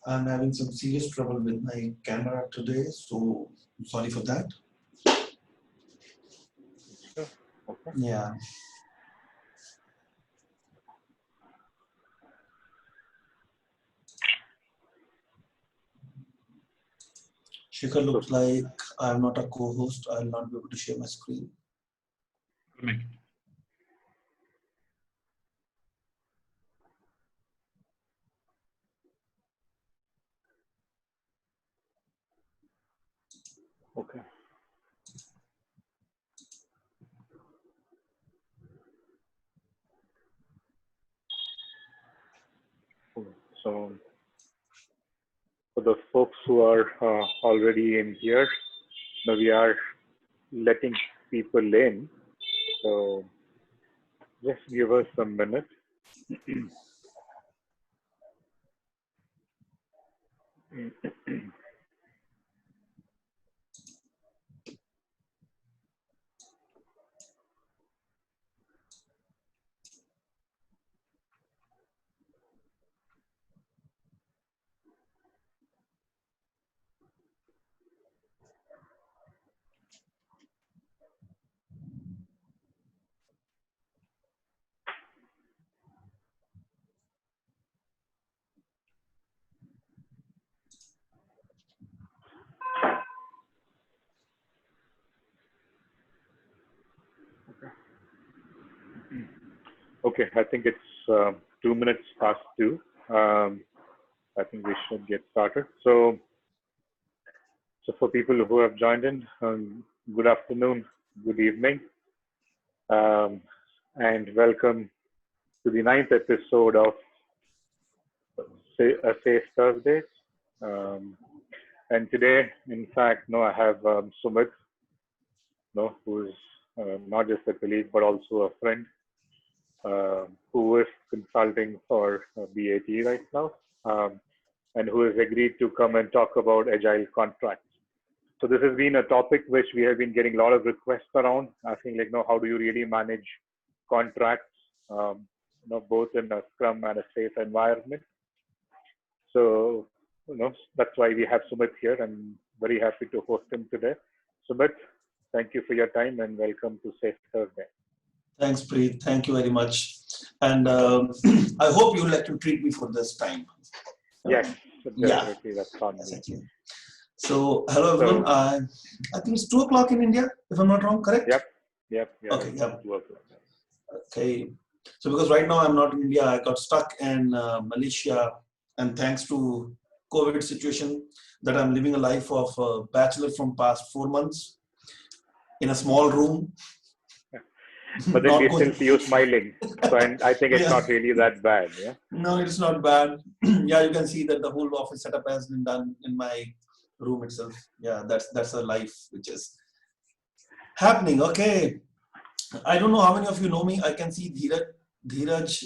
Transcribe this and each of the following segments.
I'm having some serious trouble with my camera today, so sorry for that. Sure. Okay. Yeah. Shikhar, looks like I'm not a co-host. I'll not be able to share my screen. Okay. Cool. So for the folks who are already in here, now we are letting people in. So just give us some minutes. Okay, I think it's 2 minutes past 2. I think we should get started. So for people who have joined in, good afternoon, good evening, um, and welcome to the ninth episode of A Safe Thursdays. And today, in fact, no, I have Sumit, no, who's not just a colleague but also a friend, who is consulting for BAT right now, and who has agreed to come and talk about agile contracts. So this has been a topic which we have been getting a lot of requests around, asking like, no, how do you really manage contracts, both in a Scrum and a safe environment. So, that's why we have Sumit here. I'm very happy to host him today. Sumit, thank you for your time and welcome to Safe Thursday. Thanks, Preet. Thank you very much. And I hope you like to treat me for this time. Yes, definitely. That's on me. Exactly. So, hello everyone. I think it's 2 o'clock in India, if I'm not wrong, correct? Yep. Okay, yep. Okay. So, because right now I'm not in India, I got stuck in Malaysia, and thanks to COVID situation, that I'm living a life of a bachelor from past 4 months in a small room. But then we still see you smiling. So I think it's not really that bad. Yeah. No, it's not bad. Yeah, you can see that the whole office setup has been done in my room itself. Yeah, that's a life which is happening. Okay. I don't know how many of you know me. I can see Dheeraj.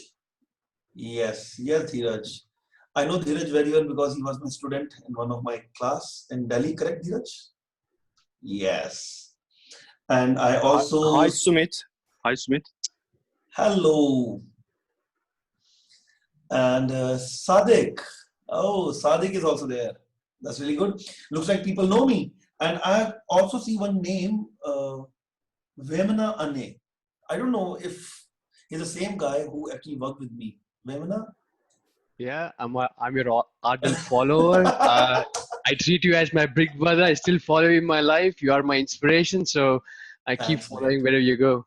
Yes, Dheeraj. I know Dheeraj very well because he was my student in one of my class in Delhi, correct, Dheeraj? Yes. And I also... Hi, Sumit. Hello. And Sadiq. Oh, Sadiq is also there. That's really good. Looks like people know me. And I also see one name, Vemana Ane. I don't know if he's the same guy who actually worked with me. Vemana? Yeah, I'm your ardent follower. I treat you as my big brother. I still follow you in my life. You are my inspiration. So I keep following wherever you go.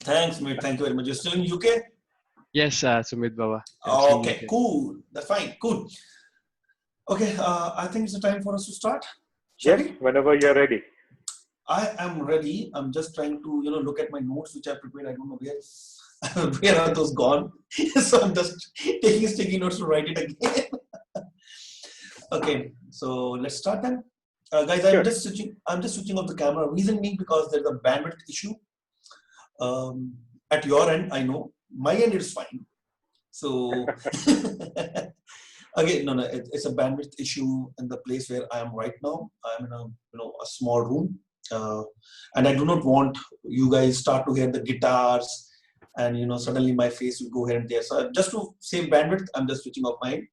Thanks, mate. Thank you very much. You're still in UK? Yes, Sumit Baba. Okay, cool. That's fine. Cool. Okay, I think it's the time for us to start. Yes, whenever you're ready. I am ready. I'm just trying to, look at my notes which I prepared. I don't know where are those gone. So I'm just taking sticky notes to write it again. Okay, so let's start then. Guys, I'm just switching off the camera. Reason being because there's a bandwidth issue. At your end, I know. My end is fine. So again, no, it's a bandwidth issue in the place where I am right now. I'm in a small room, and I do not want you guys start to hear the guitars, and suddenly my face will go here and there. So just to save bandwidth, I'm just switching off my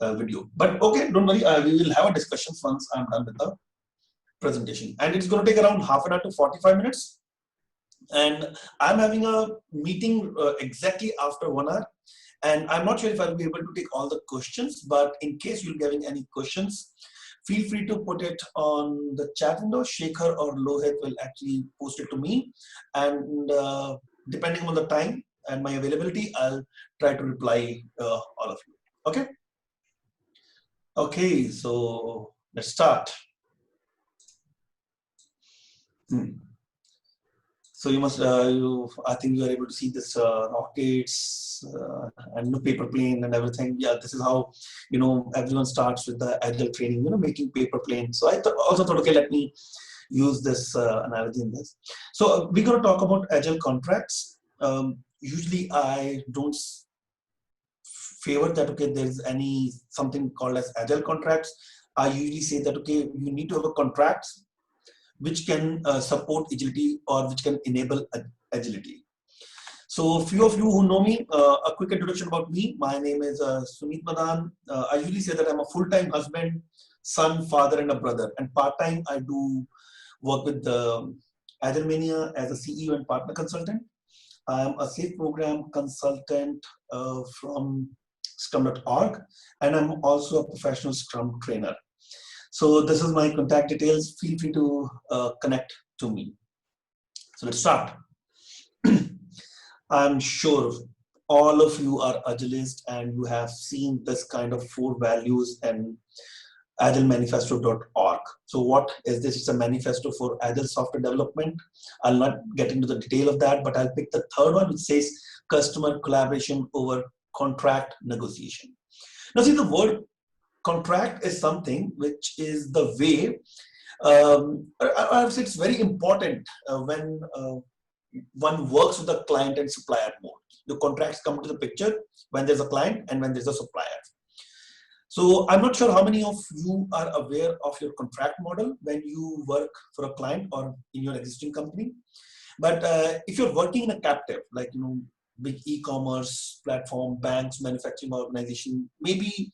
video. But okay, don't worry. We will have a discussion once I'm done with the presentation, and it's going to take around half an hour to 45 minutes. And I'm having a meeting exactly after 1 hour, and I'm not sure if I'll be able to take all the questions, but in case you're having any questions, feel free to put it on the chat window. Shekhar or Lohit will actually post it to me, and depending on the time and my availability, I'll try to reply all of you. Okay? Okay, so let's start. So you must, I think you are able to see this rockets and the paper plane and everything. Yeah, this is how, everyone starts with the agile training, making paper plane. So I also thought, okay, let me use this analogy in this. So we're going to talk about agile contracts. Usually I don't favor that, okay, there's something called as agile contracts. I usually say that, okay, you need to have a contract which can support agility or which can enable agility. So a few of you who know me, a quick introduction about me. My name is Sumit Madan. I usually say that I'm a full-time husband, son, father, and a brother. And part-time, I do work with Agile Mania as a CEO and partner consultant. I'm a SAFe program consultant from Scrum.org, and I'm also a professional Scrum trainer. So this is my contact details. Feel free to connect to me. So let's start. I'm sure all of you are Agilists and you have seen this kind of 4 values in agilemanifesto.org. So what is this? It's a manifesto for agile software development. I'll not get into the detail of that, but I'll pick the third one, which says customer collaboration over contract negotiation. Now see, the word contract is something which is the way, I would say it's very important when one works with the client and supplier mode. The contracts come to the picture when there's a client and when there's a supplier. So I'm not sure how many of you are aware of your contract model when you work for a client or in your existing company. But if you're working in a captive, like, big e-commerce platform, banks, manufacturing organization, maybe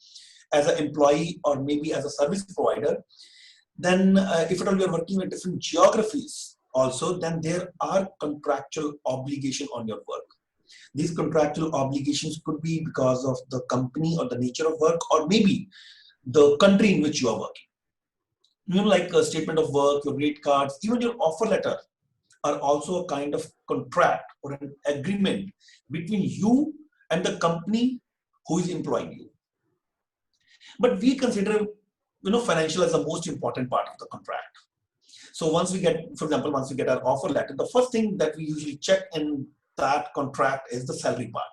as an employee or maybe as a service provider, then if at all you're working in different geographies also, then there are contractual obligation on your work. These contractual obligations could be because of the company or the nature of work, or maybe the country in which you are working. Like a statement of work, your rate cards, even your offer letter are also a kind of contract or an agreement between you and the company who is employing you. But we consider, financial as the most important part of the contract. So once we get, for example, once we get our offer letter, the first thing that we usually check in that contract is the salary part.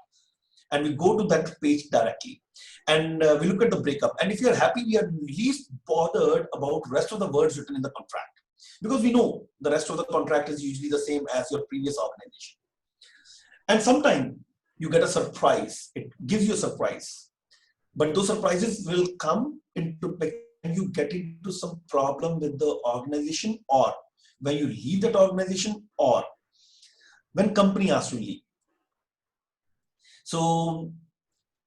And we go to that page directly. And we look at the breakup. And if you're happy, we are least bothered about the rest of the words written in the contract. Because we know the rest of the contract is usually the same as your previous organization. And sometimes you get a surprise. It gives you a surprise. But those surprises will come into when you get into some problem with the organization, or when you leave that organization, or when company asks you to leave. So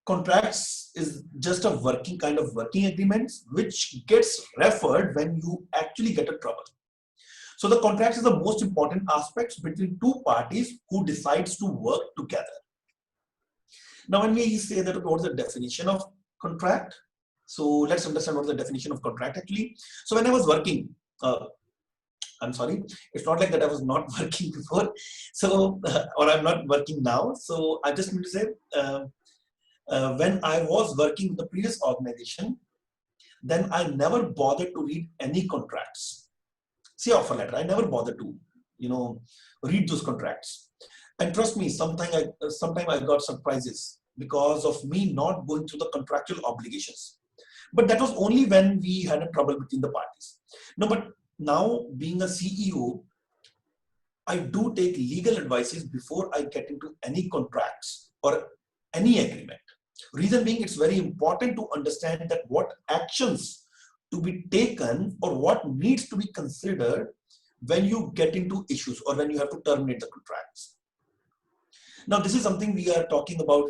contracts is just a working agreements which gets referred when you actually get a trouble. So the contract is the most important aspect between 2 parties who decides to work together. Now, when we say that, what is the definition of contract? So let's understand what is the definition of contract actually. So when I was working, I'm sorry, it's not like that I was not working before. So, or I'm not working now. So I just need to say, when I was working with the previous organization, then I never bothered to read any contracts. Say offer letter, I never bothered to, read those contracts. And trust me, sometimes I got surprises because of me not going through the contractual obligations. But that was only when we had a trouble between the parties. No, but now being a CEO, I do take legal advices before I get into any contracts or any agreement. Reason being, it's very important to understand that what actions to be taken or what needs to be considered when you get into issues or when you have to terminate the contracts. Now, this is something we are talking about,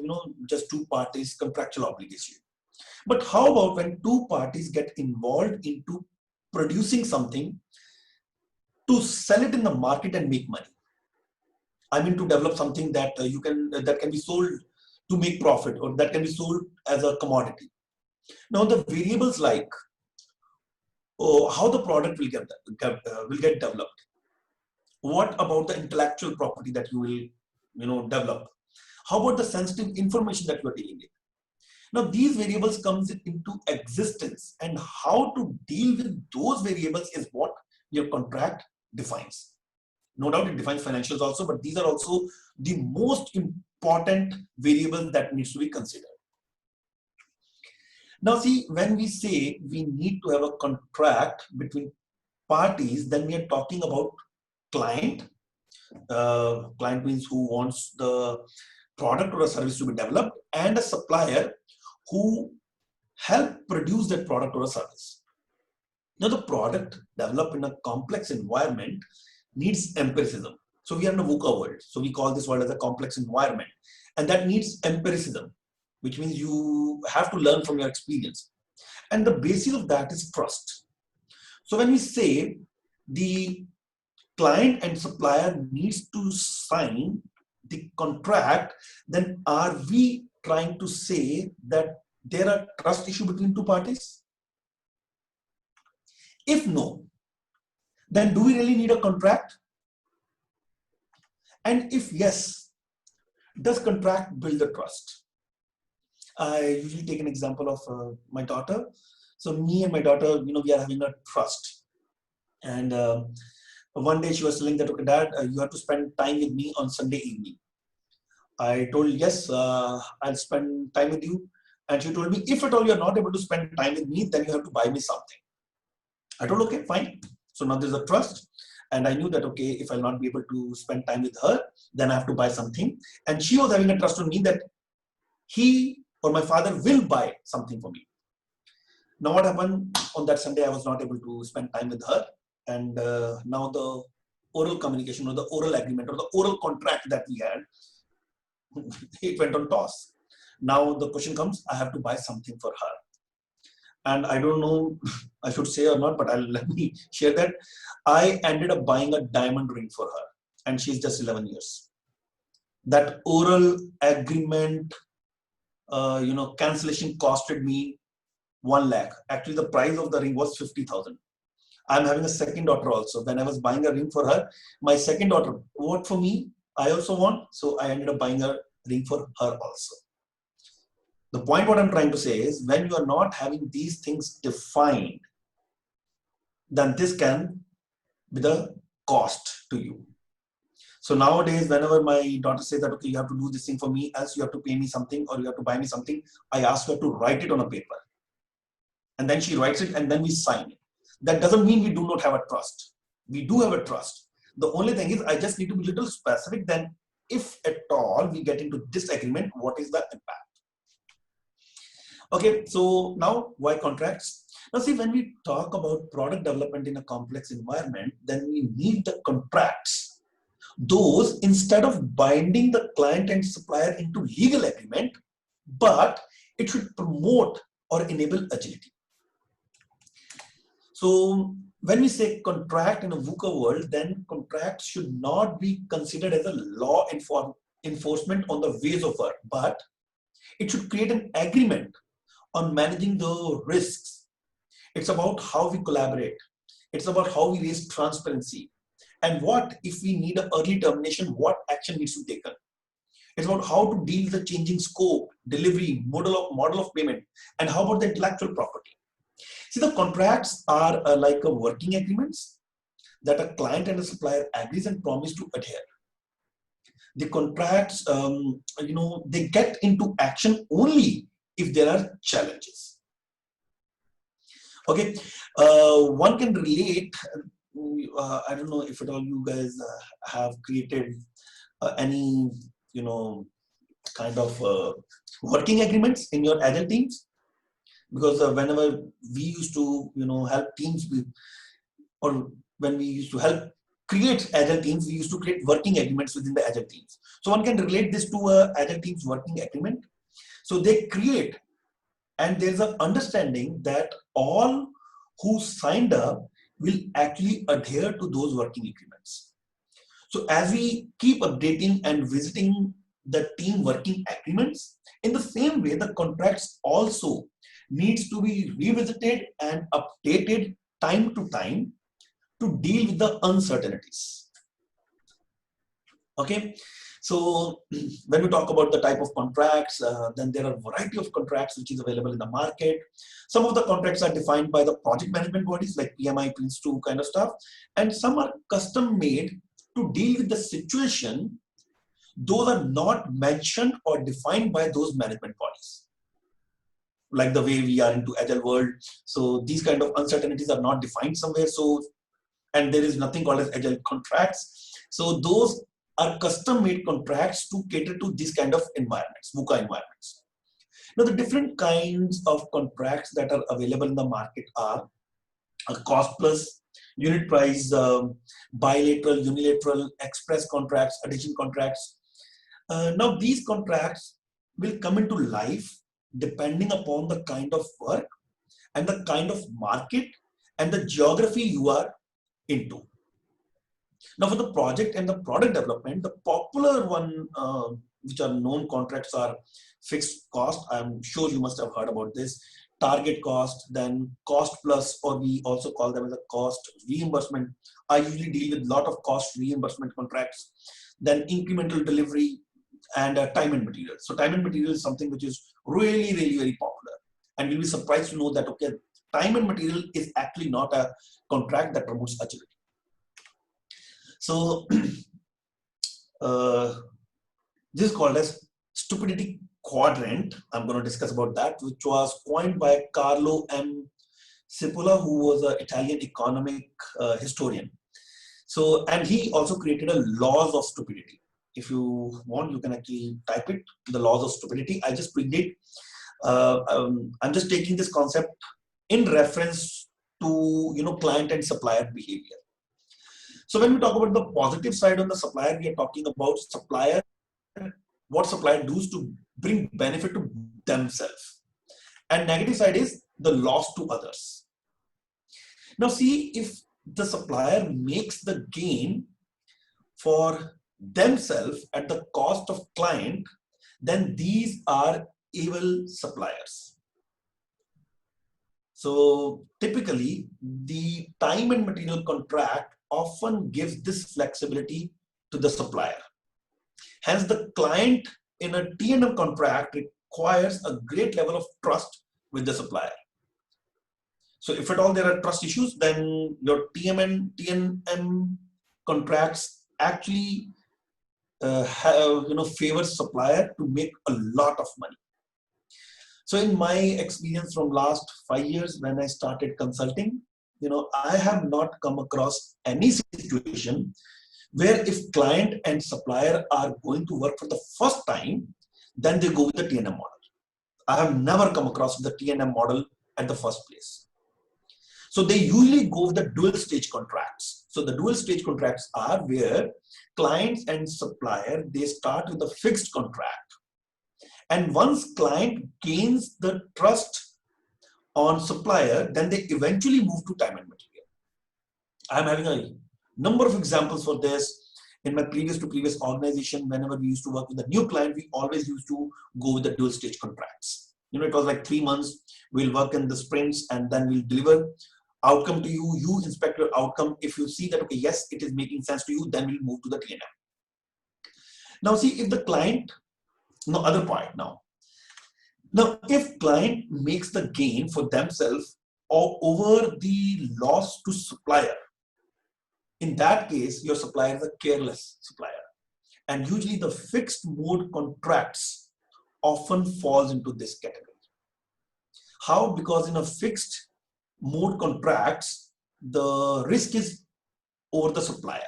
just 2 parties contractual obligation. But how about when two parties get involved into producing something to sell it in the market and make money? I mean, to develop something that that can be sold to make profit, or that can be sold as a commodity. Now, the variables like how the product will get developed. What about the intellectual property that you will develop? How about the sensitive information that you are dealing with? Now, these variables comes into existence, and how to deal with those variables is what your contract defines. No doubt it defines financials also, but these are also the most important variables that needs to be considered. Now, see, when we say we need to have a contract between parties, then we are talking about client. Client means who wants the product or a service to be developed, and a supplier who help produce that product or a service. Now, the product developed in a complex environment needs empiricism. So we are in a VUCA world. So we call this world as a complex environment, and that needs empiricism, which means you have to learn from your experience. And the basis of that is trust. So when we say the client and supplier needs to sign the contract, then are we trying to say that there are trust issue between two parties? If no, then do we really need a contract? And if yes, does contract build the trust? I usually take an example of my daughter. So me and my daughter, we are having a trust. And one day she was telling that, okay, Dad, you have to spend time with me on Sunday evening. I told, yes, I'll spend time with you. And she told me, if at all you're not able to spend time with me, then you have to buy me something. I told, okay, fine. So now there's a trust. And I knew that, okay, if I'll not be able to spend time with her, then I have to buy something. And she was having a trust on me that he or my father will buy something for me. Now what happened on that Sunday, I was not able to spend time with her. And now the oral communication or the oral agreement or the oral contract that we had, it went on toss. Now the question comes, I have to buy something for her. And I don't know, I should say or not, but let me share that. I ended up buying a diamond ring for her, and she's just 11 years. That oral agreement, cancellation costed me 1 lakh. Actually, the price of the ring was 50,000. I'm having a second daughter also. When I was buying a ring for her, my second daughter, what for me, I also want. So I ended up buying a ring for her also. The point what I'm trying to say is, when you are not having these things defined, then this can be the cost to you. So nowadays, whenever my daughter says that, okay, you have to do this thing for me, else you have to pay me something or you have to buy me something, I ask her to write it on a paper. And then she writes it and then we sign it. That doesn't mean we do not have a trust. We do have a trust. The only thing is, I just need to be a little specific. Then if at all we get into disagreement, what is the impact? Okay, so now why contracts? Now see, when we talk about product development in a complex environment, then we need the contracts. Those, instead of binding the client and supplier into legal agreement, but it should promote or enable agility. So when we say contract in a VUCA world, then contract should not be considered as a law enforcement on the ways of work, but it should create an agreement on managing the risks. It's about how we collaborate. It's about how we raise transparency. And what if we need an early termination, what action needs to be taken. It's about how to deal with the changing scope, delivery, model of payment, and how about the intellectual property. See, the contracts are like a working agreements that a client and a supplier agrees and promise to adhere. The contracts, they get into action only if there are challenges. Okay, one can relate. I don't know if at all you guys have created any, kind of working agreements in your agile teams, because whenever we used to, help teams with, or when we used to help create agile teams, we used to create working agreements within the agile teams. So one can relate this to a agile teams working agreement. So they create and there's an understanding that all who signed up will actually adhere to those working agreements. So as we keep updating and visiting the team working agreements, in the same way, the contracts also needs to be revisited and updated time to time to deal with the uncertainties. Okay, so when we talk about the type of contracts, then there are a variety of contracts which is available in the market. Some of the contracts are defined by the project management bodies like PMI, Prince2 kind of stuff, and some are custom made to deal with the situation. Those are not mentioned or defined by those management bodies, like the way we are into agile world. So these kind of uncertainties are not defined somewhere. So, and there is nothing called as agile contracts. So those are custom made contracts to cater to these kind of environments, VUCA environments. Now the different kinds of contracts that are available in the market are a cost plus, unit price, bilateral, unilateral, express contracts, addition contracts. Now these contracts will come into life depending upon the kind of work and the kind of market and the geography you are into. Now for the project and the product development, the popular one which are known contracts are fixed cost. I'm sure you must have heard about this. Target cost, then cost plus, or we also call them as a cost reimbursement. I usually deal with a lot of cost reimbursement contracts. Then incremental delivery and time and material. So time and material is something which is really, really very popular. And you'll be surprised to know that, okay, time and material is actually not a contract that promotes agility. So this is called as stupidity quadrant. I'm going to discuss about that, which was coined by Carlo M. Cipolla, who was an Italian economic historian. So, and he also created a laws of stupidity. If you want, you can actually type it, the laws of stupidity. I just picked it. I'm just taking this concept in reference to, you know, client and supplier behavior. So when we talk about the positive side on the supplier, we are talking about supplier, what supplier does to bring benefit to themselves. And negative side is the loss to others. Now see, if the supplier makes the gain for themselves at the cost of client, then these are evil suppliers. So typically the time and material contract often gives this flexibility to the supplier. Hence the client in a T&M contract requires a great level of trust with the supplier. So if at all there are trust issues, then your T&M contracts actually favor supplier to make a lot of money. So in my experience from last 5 years when I started consulting, I have not come across any situation where if client and supplier are going to work for the first time, then they go with the T&M model. I have never come across the T&M model at the first place. So they usually go with the dual stage contracts. So the dual stage contracts are where clients and supplier, they start with a fixed contract. And once client gains the trust on supplier, then they eventually move to time and material. I'm having a number of examples for this. In my previous organization, whenever we used to work with a new client, we always used to go with the dual stage contracts. It was like 3 months, we'll work in the sprints and then we'll deliver outcome to you. You inspect your outcome. If you see that, okay, yes, it is making sense to you, then we'll move to the T&M. Now see, if the client, other part now. Now, if client makes the gain for themselves or over the loss to supplier, in that case, your supplier is a careless supplier. And usually the fixed mode contracts often falls into this category. How? Because in a fixed mode contracts, the risk is over the supplier.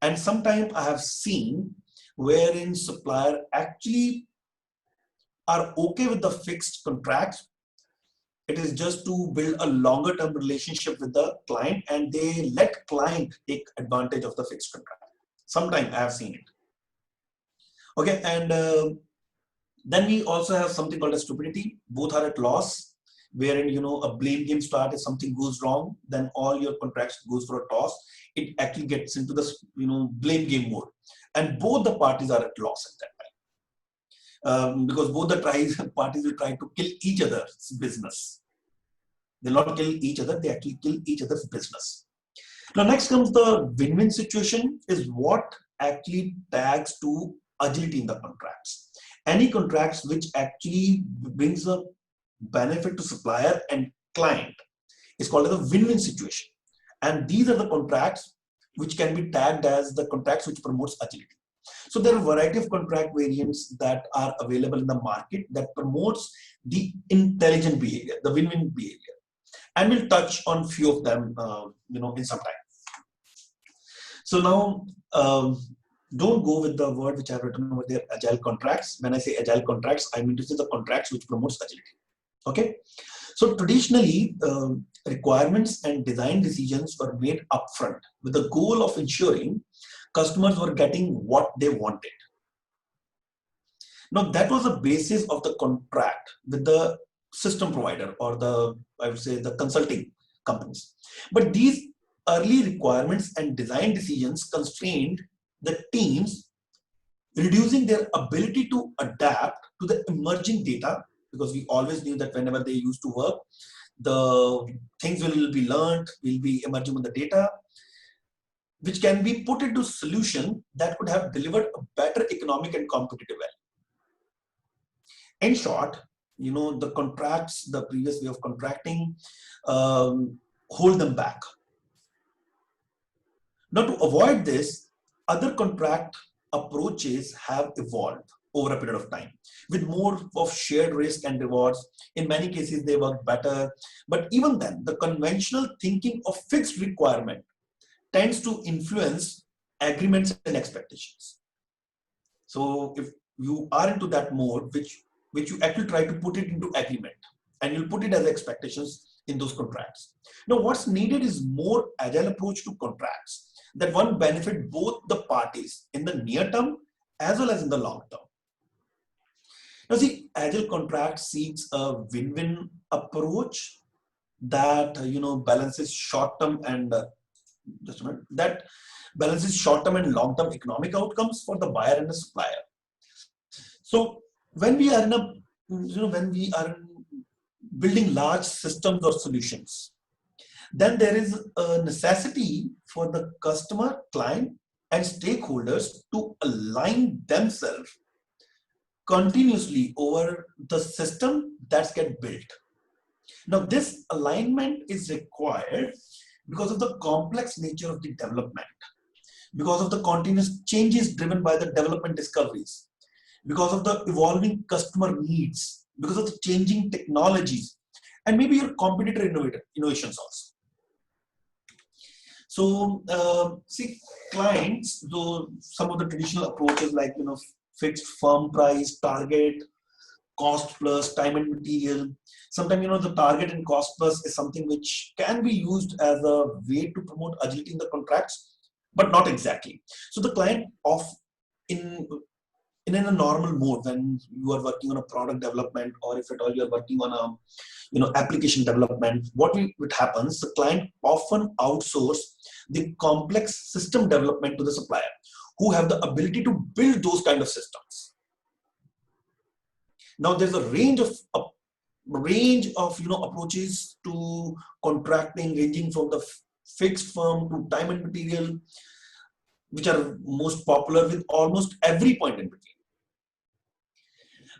And sometimes I have seen wherein supplier actually are okay with the fixed contracts. It is just to build a longer term relationship with the client and they let client take advantage of the fixed contract. Sometimes I have seen it. Okay, and Then we also have something called as stupidity. Both are at loss, wherein a blame game start. If something goes wrong, then all your contracts goes for a toss. It actually gets into the blame game mode, and both the parties are at loss at that time, because both the parties will try to kill each other's business. They'll not kill each other; they actually kill each other's business. Now, next comes the win-win situation, is what actually tags to agility in the contracts. Any contracts which actually brings a benefit to supplier and client is called as a win-win situation. And these are the contracts which can be tagged as the contracts which promotes agility. So there are a variety of contract variants that are available in the market that promotes the intelligent behavior, the win-win behavior. And we'll touch on few of them, in some time. So now, don't go with the word which I've written over there, agile contracts. When I say agile contracts, I mean to say the contracts which promotes agility. Okay. So traditionally, requirements and design decisions were made upfront with the goal of ensuring customers were getting what they wanted. Now, that was the basis of the contract with the system provider, or I would say the consulting companies. But these early requirements and design decisions constrained the teams, reducing their ability to adapt to the emerging data, because we always knew that whenever they used to work, the things will be learned, will be emerging on the data, which can be put into solution that could have delivered a better economic and competitive value. In short, the contracts, the previous way of contracting, hold them back. Now, to avoid this, other contract approaches have evolved over a period of time with more of shared risk and rewards. In many cases, they work better. But even then, the conventional thinking of fixed requirement tends to influence agreements and expectations. So if you are into that mode, which you actually try to put it into agreement, and you'll put it as expectations in those contracts. Now, what's needed is more agile approach to contracts that one benefit both the parties in the near term as well as in the long term. Now, see, agile contract seeks a win-win approach that balances short-term and long-term economic outcomes for the buyer and the supplier. So when we are building large systems or solutions, then there is a necessity for the customer, client, and stakeholders to align themselves continuously over the system that's get built. Now, this alignment is required because of the complex nature of the development, because of the continuous changes driven by the development discoveries, because of the evolving customer needs, because of the changing technologies, and maybe your competitor innovations also. So, see, clients, though some of the traditional approaches like fixed firm price, target, cost plus, time and material. Sometimes the target and cost plus is something which can be used as a way to promote agility in the contracts, but not exactly. So the client in a normal mode, when you are working on a product development, or if at all you are working on a application development, what happens, the client often outsource the complex system development to the supplier, who have the ability to build those kind of systems. Now there's a range of approaches to contracting, ranging from the fixed firm to time and material, which are most popular with almost every point in between.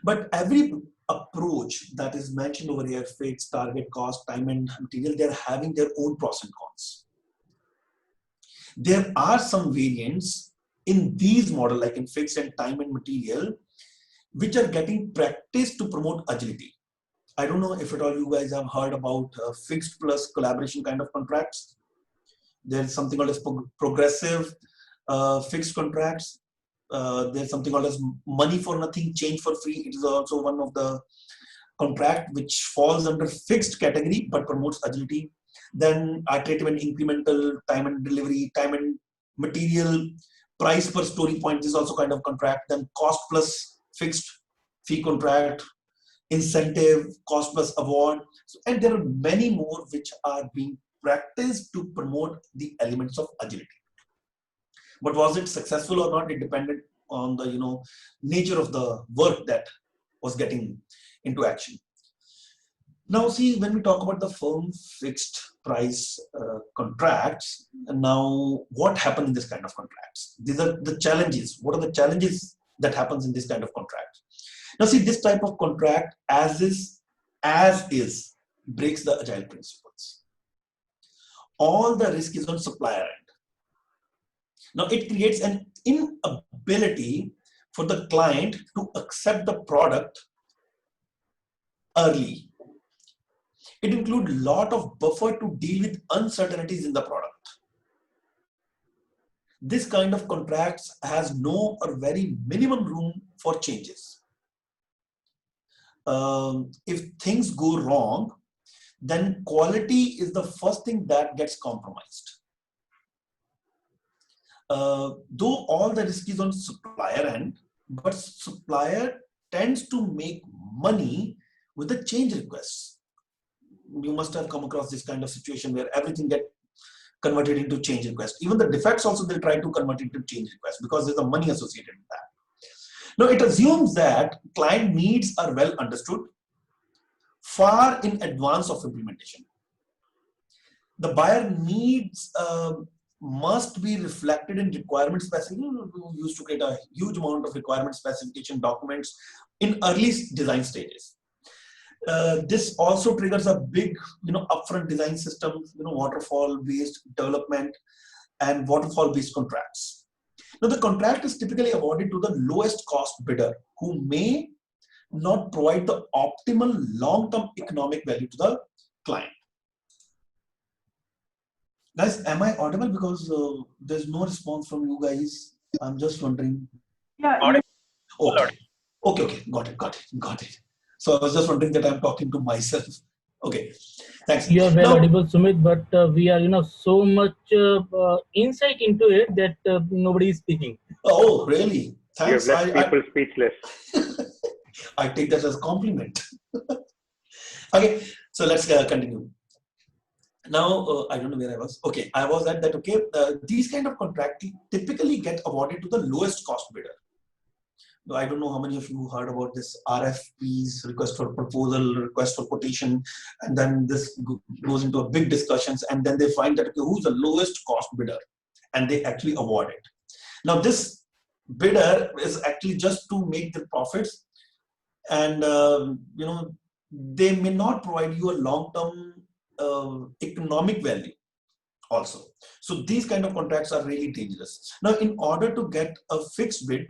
But every approach that is mentioned over here, fixed, target, cost, time and material, they're having their own pros and cons. There are some variants in these models, like in fixed and time and material, which are getting practiced to promote agility. I don't know if at all you guys have heard about fixed plus collaboration kind of contracts. There's something called as progressive fixed contracts. There's something called as money for nothing, change for free. It is also one of the contract which falls under fixed category but promotes agility. Then iterative and incremental, time and delivery, time and material, price per story point is also kind of contract. Then cost plus fixed fee contract, incentive, cost plus award, and there are many more which are being practiced to promote the elements of agility. But was it successful or not? It depended on the nature of the work that was getting into action. Now, see, when we talk about the firm fixed price contracts, and now what happened in this kind of contracts? These are the challenges. What are the challenges that happens in this kind of contract? Now, see, this type of contract as is breaks the agile principles. All the risk is on supplier end. Now, it creates an inability for the client to accept the product early. It includes a lot of buffer to deal with uncertainties in the product. This kind of contracts has no or very minimum room for changes. If things go wrong, then quality is the first thing that gets compromised. Though all the risk is on supplier end, but supplier tends to make money with the change requests. You must have come across this kind of situation where everything gets converted into change request. Even the defects also they'll try to convert into change request because there's a money associated with that. Now it assumes that client needs are well understood far in advance of implementation. The buyer needs must be reflected in requirement specification. We used to create a huge amount of requirement specification documents in early design stages. This also triggers a big, upfront design system, waterfall-based development and waterfall-based contracts. Now, the contract is typically awarded to the lowest cost bidder who may not provide the optimal long-term economic value to the client. Guys, am I audible? Because there's no response from you guys. I'm just wondering. Yeah. Okay. Got it. So I was just wondering that I'm talking to myself. Okay, thanks. You are well audible, Sumit, but we are, so much insight into it that nobody is speaking. Oh, really? Thanks. You have left people speechless. I take that as a compliment. Okay, so let's continue. Now, I don't know where I was. Okay, I was at that. Okay, these kind of contracts typically get awarded to the lowest cost bidder. I don't know how many of you heard about this RFPs, request for proposal, request for quotation, and then this goes into a big discussions, and then they find that, okay, who's the lowest cost bidder, and they actually award it. Now, this bidder is actually just to make the profits, and they may not provide you a long-term economic value also. So these kind of contracts are really dangerous. Now, in order to get a fixed bid,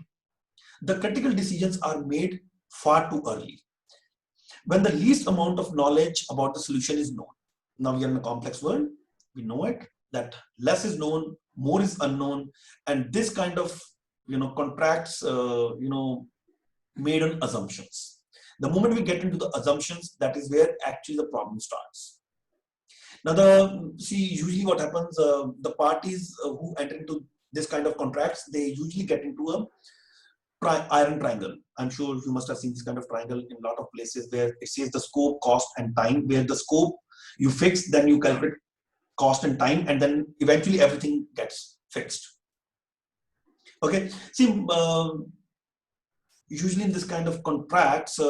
the critical decisions are made far too early, when the least amount of knowledge about the solution is known. Now we are in a complex world. We know it, that less is known, more is unknown. And this kind of, contracts, made on assumptions. The moment we get into the assumptions, that is where actually the problem starts. Now usually what happens, the parties who enter into this kind of contracts, they usually get into a iron triangle. I'm sure you must have seen this kind of triangle in a lot of places where it says the scope, cost, and time, where the scope you fix, then you calculate cost and time, and then eventually everything gets fixed. Okay, see, usually in this kind of contracts,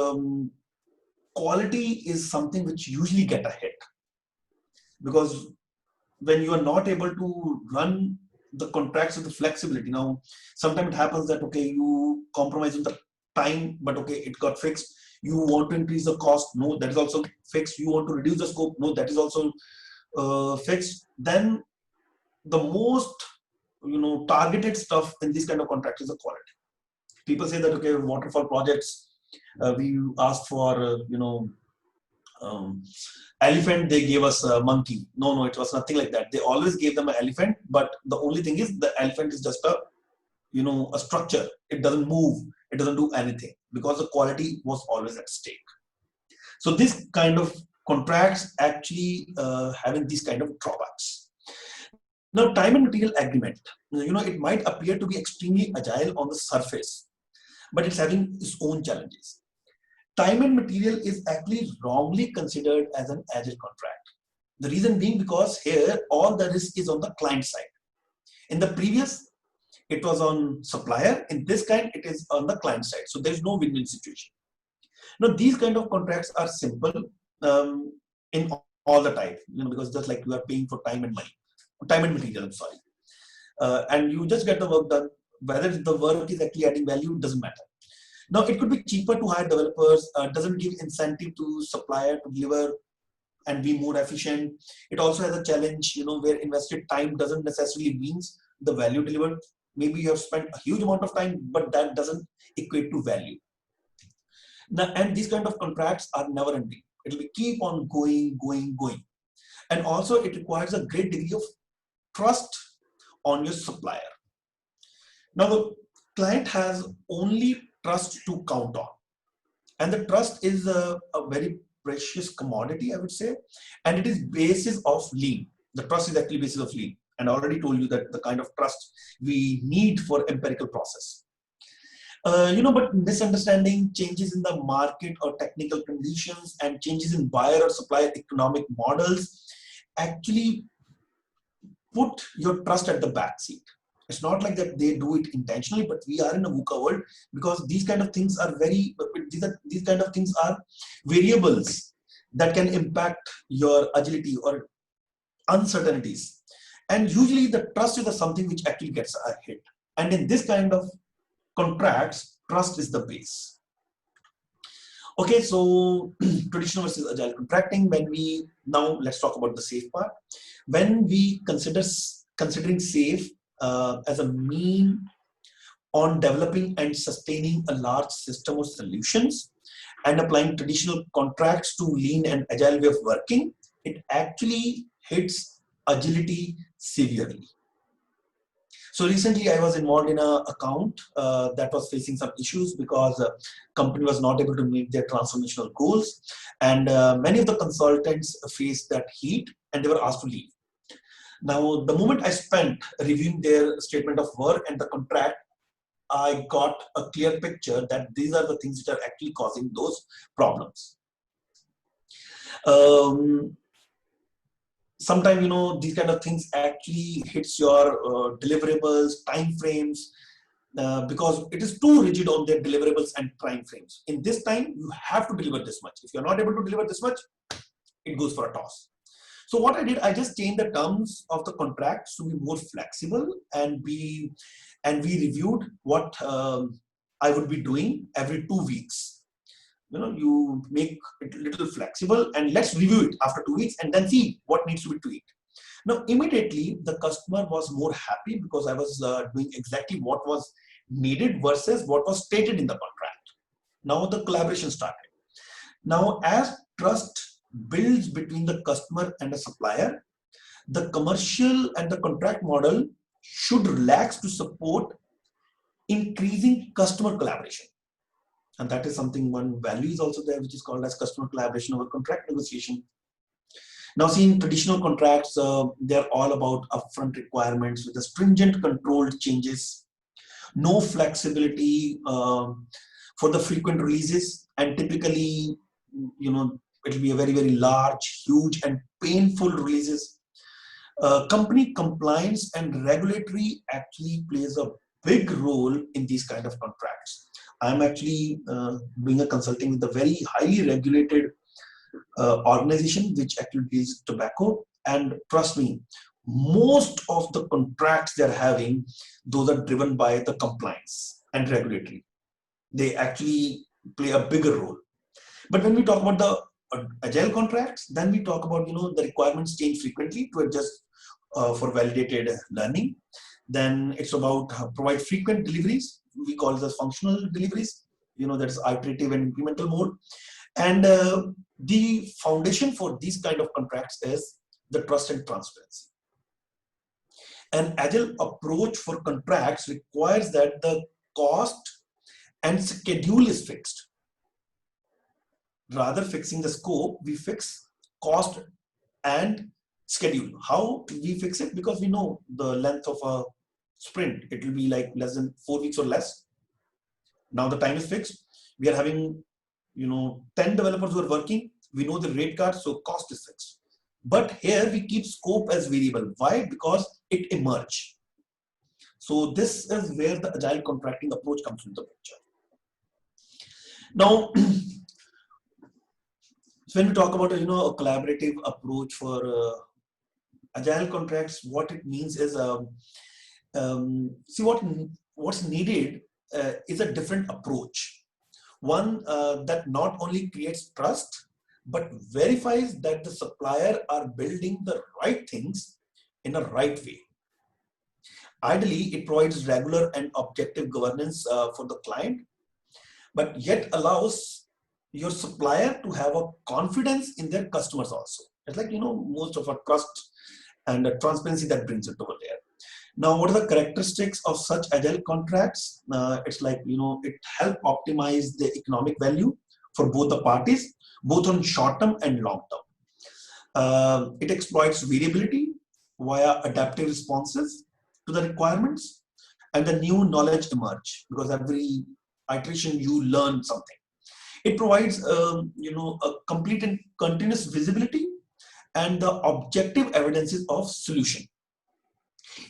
quality is something which usually get a hit, because when you are not able to run the contracts with the flexibility. Now, sometimes it happens that, okay, you compromise on the time, but okay, it got fixed. You want to increase the cost. No, that is also fixed. You want to reduce the scope. No, that is also fixed. Then the most, targeted stuff in this kind of contract is the quality. People say that, okay, waterfall projects, we asked for, elephant, they gave us a monkey. No, it was nothing like that. They always gave them an elephant, but the only thing is the elephant is just a structure. It doesn't move. It doesn't do anything because the quality was always at stake. So this kind of contracts actually having these kind of drawbacks. Now, time and material agreement, it might appear to be extremely agile on the surface, but it's having its own challenges. time and material is actually wrongly considered as an agile contract. The reason being because here all the risk is on the client side. In the previous, it was on supplier. In this kind, it is on the client side. So there's no win-win situation. Now, these kind of contracts are simple in all the time, because just like you are paying for time and money, time and material, I'm sorry. And you just get the work done. Whether the work is actually adding value, doesn't matter. Now, it could be cheaper to hire developers, doesn't give incentive to supplier to deliver and be more efficient. It also has a challenge, where invested time doesn't necessarily means the value delivered. Maybe you have spent a huge amount of time, but that doesn't equate to value. Now, and these kind of contracts are never ending. It will keep on going. And also it requires a great degree of trust on your supplier. Now the client has only trust to count on. And the trust is a very precious commodity, I would say. And it is basis of lean. The trust is actually basis of lean. And I already told you that the kind of trust we need for empirical process. But misunderstanding, changes in the market or technical conditions, and changes in buyer or supplier economic models actually put your trust at the back seat. It's not like that they do it intentionally, but we are in a VUCA world because these kind of things are these kind of things are variables that can impact your agility or uncertainties. And usually the trust is something which actually gets a hit. And in this kind of contracts, trust is the base. Okay, so traditional versus agile contracting. Now let's talk about the SAFe part. When we considering SAFe as a mean on developing and sustaining a large system of solutions and applying traditional contracts to lean and agile way of working, it actually hits agility severely. So recently I was involved in an account that was facing some issues because the company was not able to meet their transformational goals. And many of the consultants faced that heat and they were asked to leave. Now, the moment I spent reviewing their statement of work and the contract, I got a clear picture that these are the things which are actually causing those problems. Sometimes, these kind of things actually hits your deliverables, time frames, because it is too rigid on their deliverables and time frames. In this time, you have to deliver this much. If you're not able to deliver this much, it goes for a toss. So what I did, I just changed the terms of the contracts to be more flexible, and we reviewed what I would be doing every 2 weeks. You make it a little flexible and let's review it after 2 weeks and then see what needs to be tweaked. Now, immediately the customer was more happy because I was doing exactly what was needed versus what was stated in the contract. Now the collaboration started. Now, as trust builds between the customer and the supplier, the commercial and the contract model should relax to support increasing customer collaboration. And that is something, one value is also there, which is called as customer collaboration over contract negotiation. Now, see, in traditional contracts, they're all about upfront requirements with the stringent controlled changes, no flexibility for the frequent releases, and typically, it will be a very, very large, huge, and painful releases. Company compliance and regulatory actually plays a big role in these kind of contracts. I'm actually doing a consulting with a very highly regulated organization which actually deals with tobacco, and trust me, most of the contracts they're having, those are driven by the compliance and regulatory. They actually play a bigger role. But when we talk about the agile contracts, then we talk about the requirements change frequently to adjust for validated learning. Then it's about provide frequent deliveries. We call this functional deliveries. That's iterative and incremental mode. And the foundation for these kind of contracts is the trust and transparency. An agile approach for contracts requires that the cost and schedule is fixed. Rather fixing the scope, we fix cost and schedule. How we fix it? Because we know the length of a sprint. It will be like less than 4 weeks or less. Now the time is fixed. We are having 10 developers who are working, we know the rate card, so cost is fixed. But here we keep scope as variable. Why? Because it emerged. So this is where the agile contracting approach comes into the picture. Now, so when we talk about a collaborative approach for agile contracts, what it means is see what's needed is a different approach. One that not only creates trust but verifies that the supplier are building the right things in a right way. Ideally, it provides regular and objective governance for the client, but yet allows your supplier to have a confidence in their customers also. It's like, most of our trust and the transparency that brings it over there. Now, what are the characteristics of such agile contracts? It's like, it helps optimize the economic value for both the parties, both on short term and long term. It exploits variability via adaptive responses to the requirements, and the new knowledge emerge because every iteration you learn something. It provides a complete and continuous visibility and the objective evidences of solution.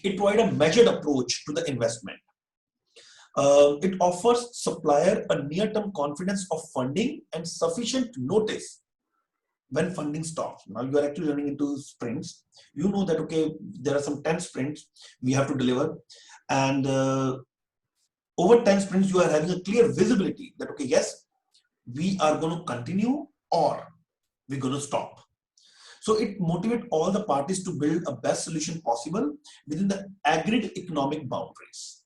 It provides a measured approach to the investment. It offers supplier a near-term confidence of funding and sufficient notice when funding stops. Now you are actually running into sprints. You know that, okay, there are some 10 sprints we have to deliver. And over 10 sprints, you are having a clear visibility that, okay, yes, we are going to continue or we're going to stop. So it motivates all the parties to build a best solution possible within the agreed economic boundaries.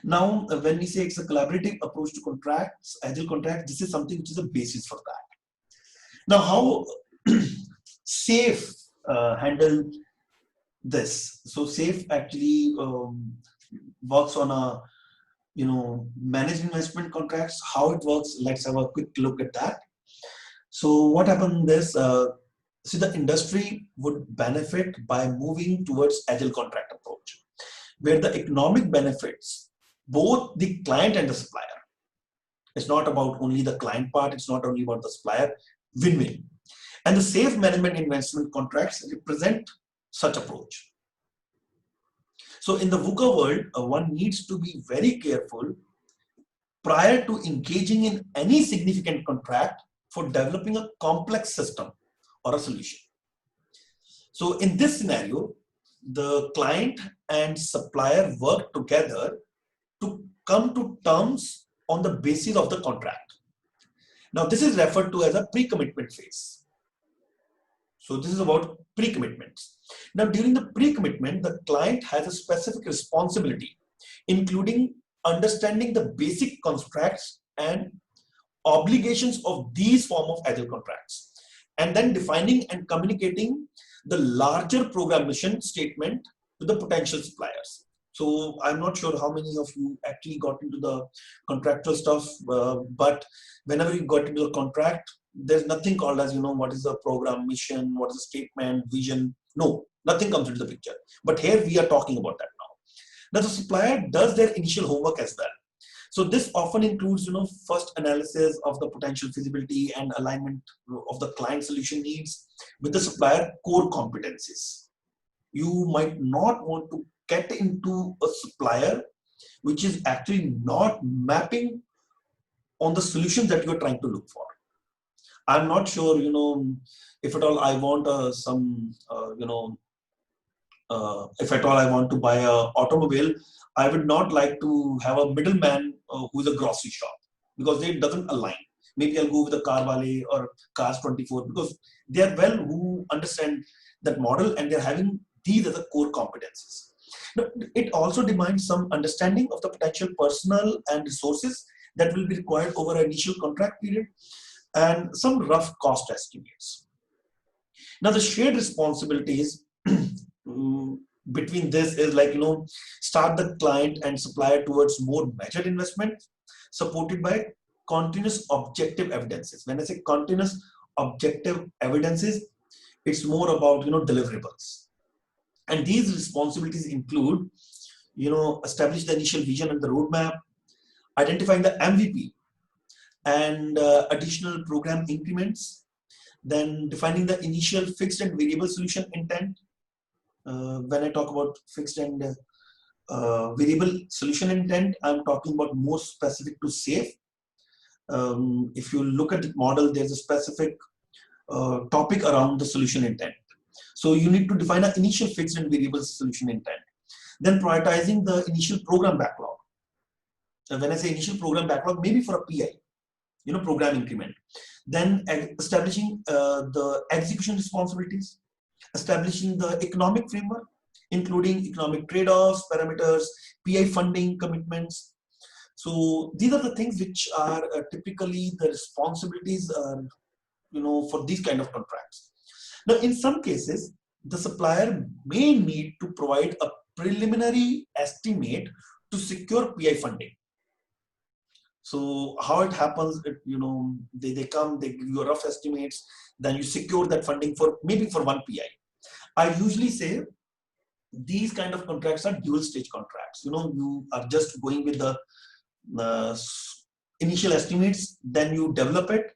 Now, when we say it's a collaborative approach to contracts, agile contracts, this is something which is a basis for that. Now, how SAFe handle this? So SAFe actually works on a managed investment contracts. How it works? Let's have a quick look at that. So what happened is, see, the industry would benefit by moving towards agile contract approach, where the economic benefits both the client and the supplier. It's not about only the client part. It's not only about the supplier. Win-win. And the SAFe management investment contracts represent such approach. So in the VUCA world, one needs to be very careful prior to engaging in any significant contract for developing a complex system or a solution. So in this scenario, the client and supplier work together to come to terms on the basis of the contract. Now this is referred to as a pre-commitment phase. So this is about pre-commitments. Now during the pre-commitment, the client has a specific responsibility, including understanding the basic contracts and obligations of these form of agile contracts, and then defining and communicating the larger program mission statement to the potential suppliers. So I'm not sure how many of you actually got into the contractual stuff, but whenever you got into the contract, there's nothing called as, what is the program mission, what is the statement, vision. No, nothing comes into the picture. But here we are talking about that now. Now the supplier does their initial homework as well. So this often includes, first analysis of the potential feasibility and alignment of the client solution needs with the supplier core competencies. You might not want to get into a supplier which is actually not mapping on the solutions that you're trying to look for. I'm not sure, if at all I want if at all I want to buy an automobile, I would not like to have a middleman who's a grocery shop, because it doesn't align. Maybe I'll go with a car wale or Cars 24 because they are well who understand that model and they're having these as the core competencies. Now, it also demands some understanding of the potential personnel and resources that will be required over an initial contract period and some rough cost estimates. Now, the shared responsibilities between this is like, start the client and supplier towards more measured investment supported by continuous objective evidences. When I say continuous objective evidences, it's more about, deliverables. And these responsibilities include, establish the initial vision and the roadmap, identifying the MVP, and additional program increments. Then defining the initial fixed and variable solution intent. When I talk about fixed and variable solution intent, I'm talking about more specific to SAFe. If you look at the model, there's a specific topic around the solution intent. So you need to define an initial fixed and variable solution intent. Then prioritizing the initial program backlog. When I say initial program backlog, maybe for a PI, program increment. Then establishing the execution responsibilities, establishing the economic framework, including economic trade-offs, parameters, PI funding commitments. So these are the things which are typically the responsibilities, for these kind of contracts. Now, in some cases, the supplier may need to provide a preliminary estimate to secure PI funding. So how it happens, they come, they give you rough estimates, then you secure that funding for maybe for one PI. I usually say these kind of contracts are dual stage contracts. You are just going with the initial estimates, then you develop it.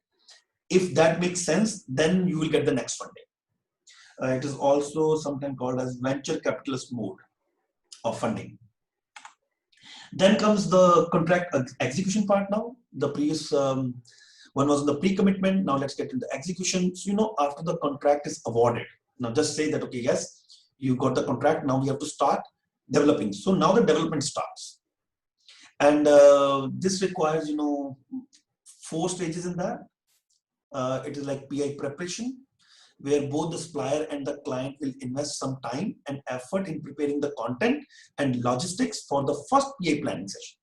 If that makes sense, then you will get the next funding. It is also sometimes called as venture capitalist mode of funding. Then comes the contract execution part now. The previous one was the pre-commitment. Now let's get into the execution. So, after the contract is awarded, now just say that, okay, yes, you got the contract. Now we have to start developing. So now the development starts. And this requires, 4 stages in that. It is like PI preparation, where both the supplier and the client will invest some time and effort in preparing the content and logistics for the first PI planning session.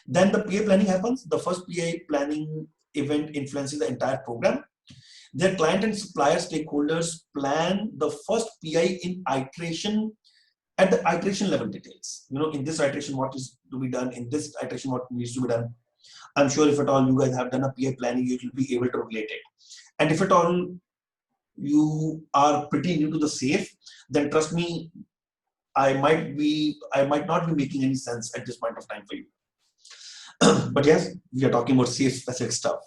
Then the PI planning happens. The first PI planning event influences the entire program. Their client and supplier stakeholders plan the first PI in iteration at the iteration level details. In this iteration, what is to be done, in this iteration, what needs to be done. I'm sure if at all you guys have done a PI planning, you will be able to relate it. And if at all you are pretty new to the SAFe, then trust me, I might not be making any sense at this point of time for you. But yes, we are talking about SAFe specific stuff.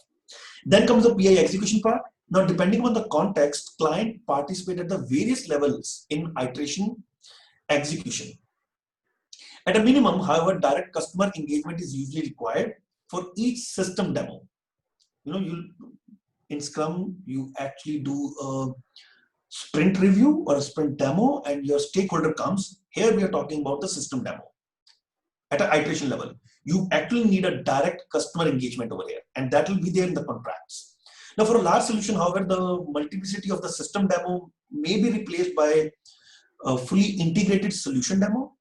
Then comes the PI execution part. Now, depending on the context, client participate at the various levels in iteration execution. At a minimum, however, direct customer engagement is usually required for each system demo. In Scrum, you actually do a sprint review or a sprint demo, and your stakeholder comes. Here we are talking about the system demo. At an iteration level, you actually need a direct customer engagement over here, and that will be there in the contracts. Now, for a large solution, however, the multiplicity of the system demo may be replaced by a fully integrated solution demo.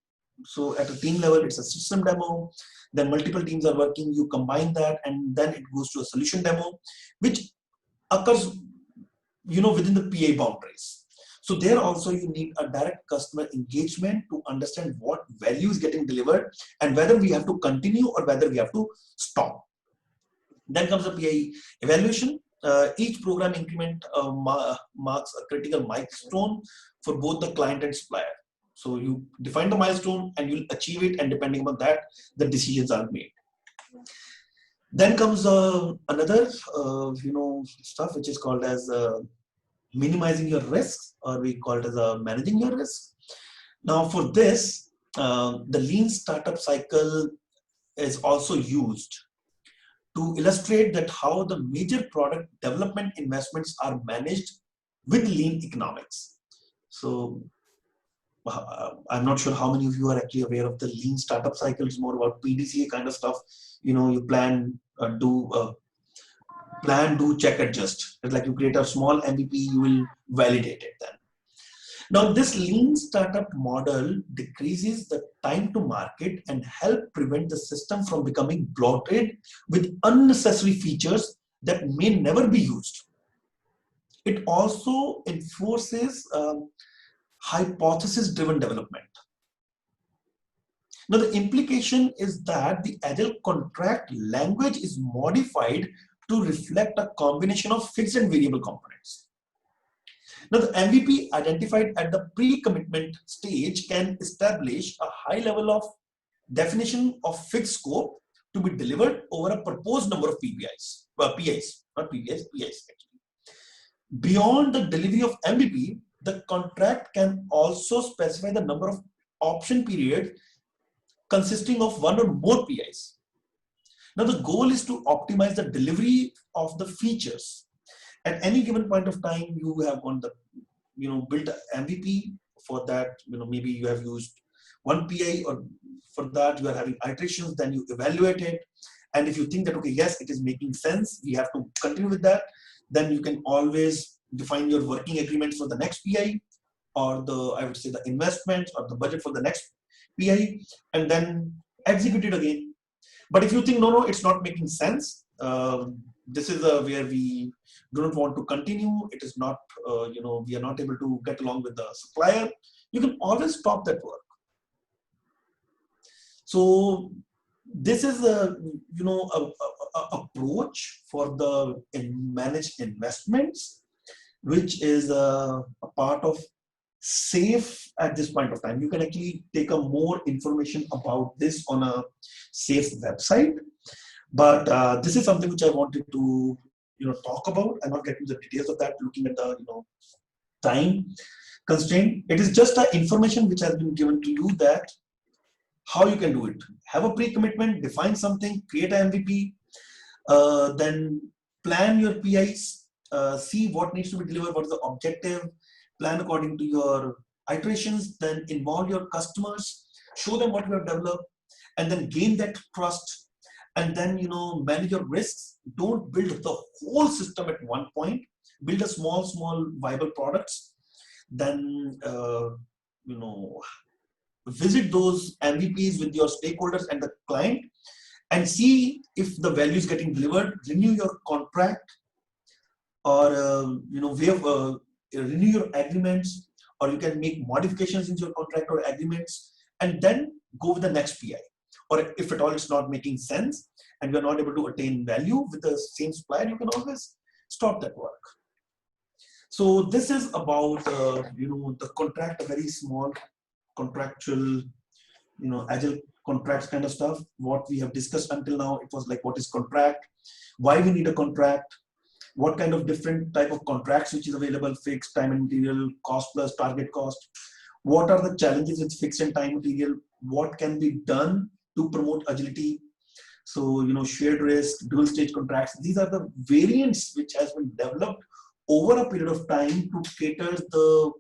So at a team level, it's a system demo. Then multiple teams are working, you combine that, and then it goes to a solution demo, which occurs, within the PA boundaries. So there also you need a direct customer engagement to understand what value is getting delivered and whether we have to continue or whether we have to stop. Then comes the PI evaluation. Each program increment marks a critical milestone for both the client and supplier. So you define the milestone and you'll achieve it, and depending on that, the decisions are made. Then comes another, stuff which is called as minimizing your risks, or we call it as managing your risks. Now, for this, the lean startup cycle is also used to illustrate that how the major product development investments are managed with lean economics. So I'm not sure how many of you are actually aware of the lean startup cycle. It's more about PDCA kind of stuff. You plan, do, check, adjust. It's like you create a small MVP, you will validate it then. Now, this lean startup model decreases the time to market and help prevent the system from becoming bloated with unnecessary features that may never be used. It also enforces hypothesis-driven development. Now, the implication is that the Agile contract language is modified to reflect a combination of fixed and variable components. Now, the MVP identified at the pre-commitment stage can establish a high level of definition of fixed scope to be delivered over a proposed number of PIs, not PBIs, PIs actually. Beyond the delivery of MVP, the contract can also specify the number of option periods consisting of one or more PIs. Now the goal is to optimize the delivery of the features. At any given point of time, you have on the, built MVP. For that, maybe you have used one PI, or for that you are having iterations, then you evaluate it. And if you think that, okay, yes, it is making sense, we have to continue with that, then you can always define your working agreements for the next PI, or the investment or the budget for the next PI, and then execute it again. But if you think, no, it's not making sense, this is where we do not want to continue, it is not, we are not able to get along with the supplier, you can always stop that work. So this is a approach for the managed investments, which is a part of SAFE at this point of time. You can actually take a more information about this on a SAFE website. But this is something which I wanted to talk about and not get into the details of that, looking at the time constraint. It is just the information which has been given to you that how you can do it. Have a pre-commitment, define something, create an MVP, then plan your PIs, see what needs to be delivered, what is the objective, plan according to your iterations, then involve your customers, show them what you have developed, and then gain that trust, and then manage your risks. Don't build the whole system at one point. Build a small viable products. Then visit those MVPs with your stakeholders and the client, and see if the value is getting delivered. Renew your contract, or renew your agreements, or you can make modifications in your contract or agreements, and then go with the next PI. Or if at all it's not making sense and you're not able to attain value with the same supplier, you can always stop that work. So this is about the contract, a very small contractual, agile contracts kind of stuff. What we have discussed until now, it was like, what is contract, why we need a contract, what kind of different type of contracts which is available, fixed, time and material, cost plus, target cost, what are the challenges with fixed and time material, what can be done to promote agility. So, shared risk, dual stage contracts, these are the variants which has been developed over a period of time to cater the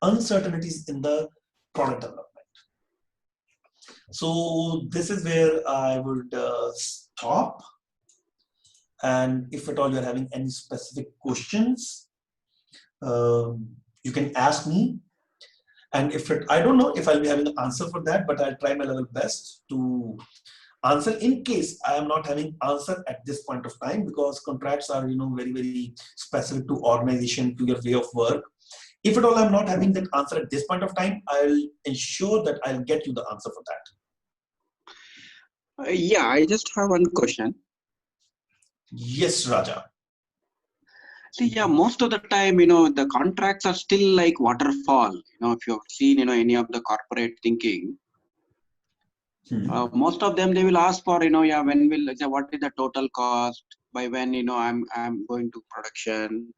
uncertainties in the product development. So this is where I would stop. And if at all you're having any specific questions, you can ask me. And I don't know if I'll be having an answer for that, but I'll try my level best to answer in case I am not having answer at this point of time, because contracts are, very, very specific to organization, to your way of work. If at all I'm not having that answer at this point of time, I'll ensure that I'll get you the answer for that. Yeah, I just have one question. Yes, Raja. See, yeah, most of the time, the contracts are still like waterfall. If you've seen, any of the corporate thinking, most of them, they will ask for, when will, what is the total cost, by when, I'm going to production.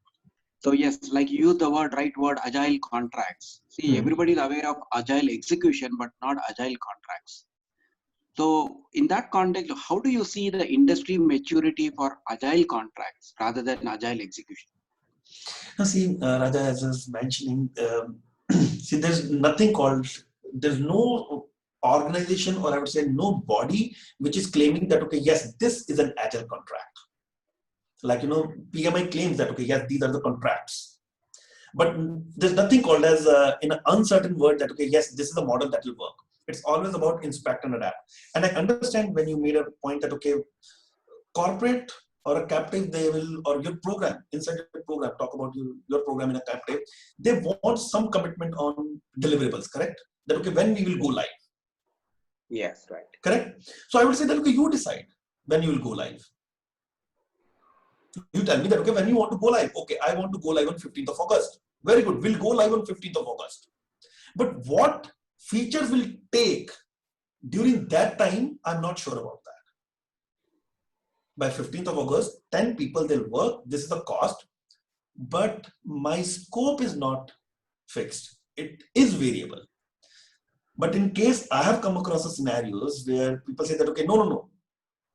So yes, like you use the right word, agile contracts. See, everybody is aware of agile execution, but not agile contracts. So in that context, how do you see the industry maturity for agile contracts rather than agile execution? Now see, Raja, as I was mentioning, see, there's no organization, or I would say no body which is claiming that, okay, yes, this is an agile contract. Like, PMI claims that, okay, yes, these are the contracts. But there's nothing called as, in an uncertain word, that, okay, yes, this is a model that will work. It's always about inspect and adapt. And I understand when you made a point that, okay, corporate or a captive, they will, or your program, inside your program, talk about your program in a captive, they want some commitment on deliverables, correct? That, okay, when we will go live. Yes, right. Correct? So I would say that, okay, you decide when you will go live. You tell me that, okay, when you want to go live, okay, I want to go live on 15th of August. Very good, we'll go live on 15th of August. But what features will take during that time, I'm not sure about that. by 15th of August, 10 people they'll work. This is the cost, but my scope is not fixed. It is variable. But in case I have come across scenarios where people say that, okay, no,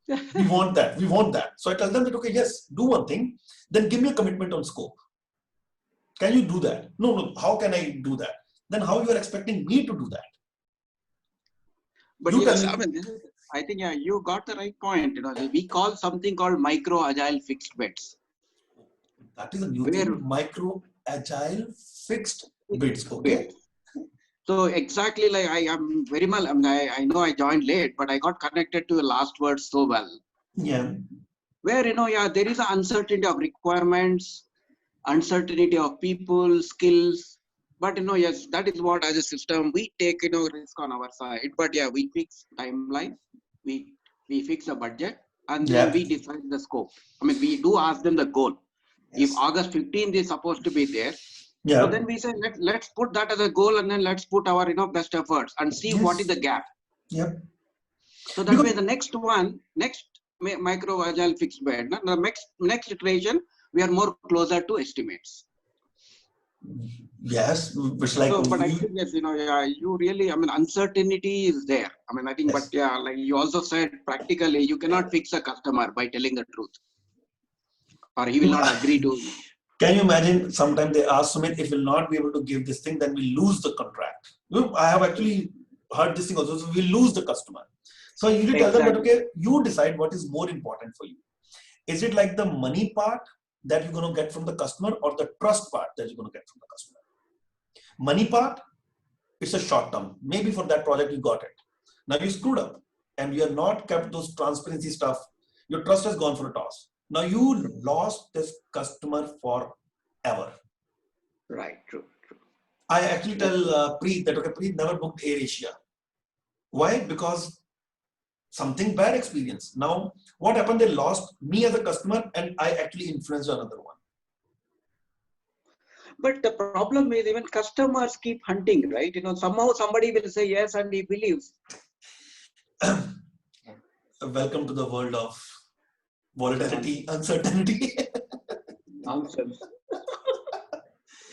we want that. So I tell them that, okay, yes, do one thing, then give me a commitment on scope. Can you do that? No, how can I do that? Then how you are expecting me to do that? But You yes, tell I me. mean, I think you got the right point. We call something called micro agile fixed bets. That is a new Where thing, micro agile fixed bids, okay? So exactly like I am very well, I know I joined late, but I got connected to the last word so well. Yeah. Where, there is an uncertainty of requirements, uncertainty of people, skills. But, yes, that is what as a system, we take, risk on our side. But yeah, we fix timeline, we fix a budget, and then we decide the scope. I mean, we do ask them the goal. Yes. If August 15th is supposed to be there, Yeah. so then we say, let's put that as a goal, and then let's put our best efforts and see what is the gap. Yep. So that way the next micro agile fixed bet, the next iteration, we are more closer to estimates. Yes, which like. So, but I think yes, you really, I mean, uncertainty is there. I mean, I think, Yes. but yeah, like you also said, practically you cannot fix a customer by telling the truth, or he will not agree to. Can you imagine? Sometimes they ask Sumit, if we'll not be able to give this thing, then we lose the contract. I have actually heard this thing also. So we lose the customer. So you tell them that, okay, you decide what is more important for you. Is it like the money part that you're going to get from the customer, or the trust part that you're going to get from the customer? Money part, it's a short term. Maybe for that project you got it. Now you screwed up and you have not kept those transparency stuff. Your trust has gone for a toss. Now you lost this customer forever. Right, true. I actually tell Preet that, okay, Preet never booked Air Asia. Why? Because something bad experience. Now, what happened? They lost me as a customer and I actually influenced another one. But the problem is even customers keep hunting, right? Somehow somebody will say yes and he believes. Welcome to the world of volatility, uncertainty. Nonsense.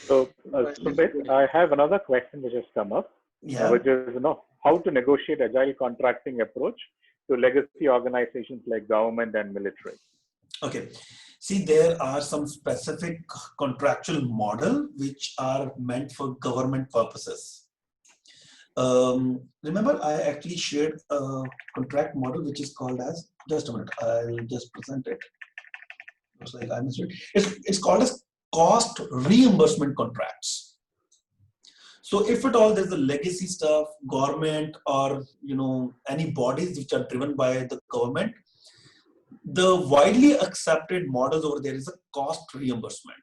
So, Sumit, I have another question which has come up, which is, how to negotiate agile contracting approach to legacy organizations like government and military. Okay. See, there are some specific contractual model which are meant for government purposes. Remember, I actually shared a contract model which is called as, just a minute, I'll just present it. Looks like I missed it. It's called as cost reimbursement contracts. So if at all there's a legacy stuff, government or any bodies which are driven by the government, the widely accepted models over there is a cost reimbursement.